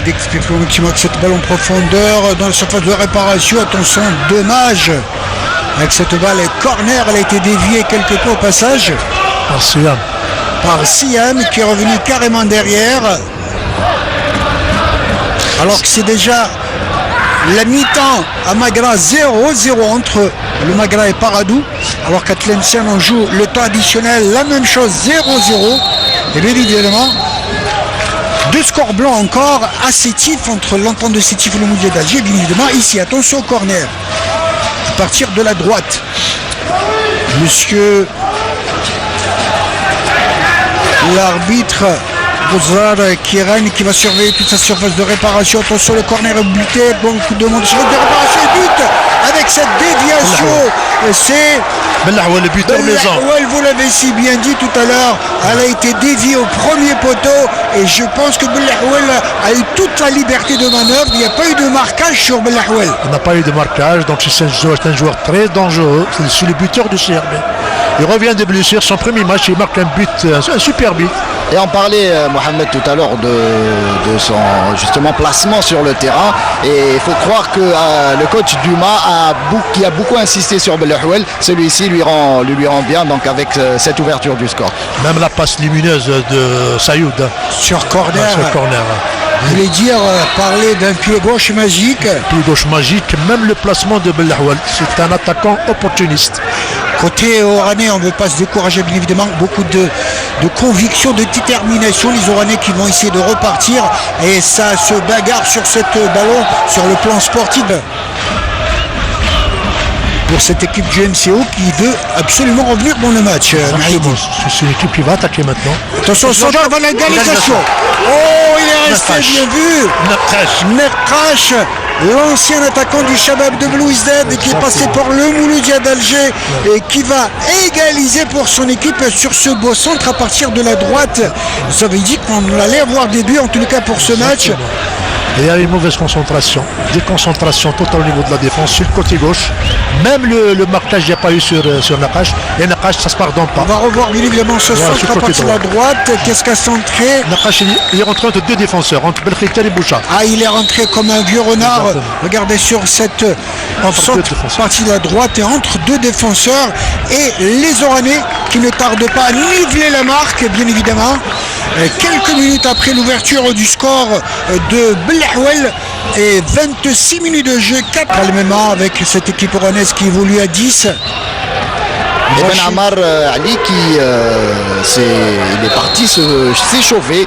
Expliquons effectivement que cette balle en profondeur dans la surface de réparation. Attention, dommage. Avec cette balle corner, elle a été déviée quelque peu au passage. Par Siam qui est revenu carrément derrière. Alors que c'est déjà la mi-temps à Magra 0-0 entre le Magra et Paradou. Alors qu'à Tlemcen on joue le temps additionnel, la même chose 0-0. Et bien évidemment, deux scores blancs encore à Sétif entre l'Entente de Sétif et le Moudia d'Alger. Bien évidemment, ici, attention au corner. À partir de la droite, monsieur l'arbitre Bouzar Kiran qui va surveiller toute sa surface de réparation. Attention, le corner est buté. Beaucoup de monde sur de réparation et but avec cette déviation. C'est Belahouel, le buteur maison. Vous l'avez si bien dit tout à l'heure. Elle a été déviée au premier poteau et je pense que Belahouel a eu toute la liberté de manœuvre. Il n'y a pas eu de marquage sur Belahouel. Il n'a pas eu de marquage, donc c'est un joueur très dangereux. C'est le buteur du CRB. Il revient de blessure, son premier match, il marque un but, un super but. Et on parlait, Mohamed, tout à l'heure de son justement placement sur le terrain. Et il faut croire que le coach Duma qui a beaucoup insisté sur Belahouel, celui-ci lui rend bien donc avec cette ouverture du score. Même la passe lumineuse de Sayoud. Sur corner. Vous voulez dire parler d'un pied gauche magique. Pied gauche magique, même le placement de Belahouel. C'est un attaquant opportuniste. Côté Oranais, on ne veut pas se décourager, bien évidemment. Beaucoup de conviction, de détermination. Les Oranais qui vont essayer de repartir. Et ça se bagarre sur ce ballon, sur le plan sportif. Pour cette équipe du MCO qui veut absolument revenir dans le match. C'est une équipe qui va attaquer maintenant. Attention, son jeu avant l'égalisation. Oh, il est resté bien vu. Nekrash, l'ancien attaquant du Shabab de Blue Dead qui est passé par le Mouloudia d'Alger et qui va égaliser pour son équipe sur ce beau centre à partir de la droite. Ça veut dire qu'on allait avoir des buts en tout cas pour ce match. Et il y a une mauvaise concentration, déconcentration totale au niveau de la défense sur le côté gauche. Même le marquage, il n'y a pas eu sur Nakash. Et Nakash, ça se pardonne pas. On va revoir bien évidemment ce centre à partir de la droite. Qu'est-ce qu'a centré Nakash, il est rentré entre deux défenseurs, entre Belkhiter et Boucha. Ah, il est rentré comme un vieux renard. Exactement. Regardez sur cette partie de la droite et entre deux défenseurs. Et les Oranais qui ne tardent pas à niveler la marque, bien évidemment. Quelques minutes après l'ouverture du score de Belahouel et 26 minutes de jeu, 4 calmement avec cette équipe oranaise qui évolue à 10. Et Ben Ammar Ali qui il est parti s'échauffer.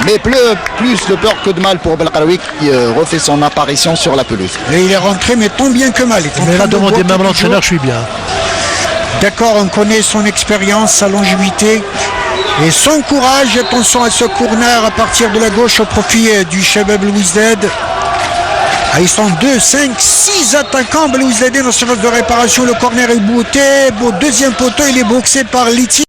Mais plus de peur que de mal pour Belqaraoui qui refait son apparition sur la pelouse. Et il est rentré mais tant bien que mal. Il a demandé même l'entraîneur, je suis bien. D'accord, on connaît son expérience, sa longévité et son courage. Attention à ce corner à partir de la gauche au profit du Shabab Belouizdad. Ils sont 2, 5, 6 attaquants Belouizdad dans la surface de réparation. Le corner est bouté. Deuxième poteau, il est boxé par Liti.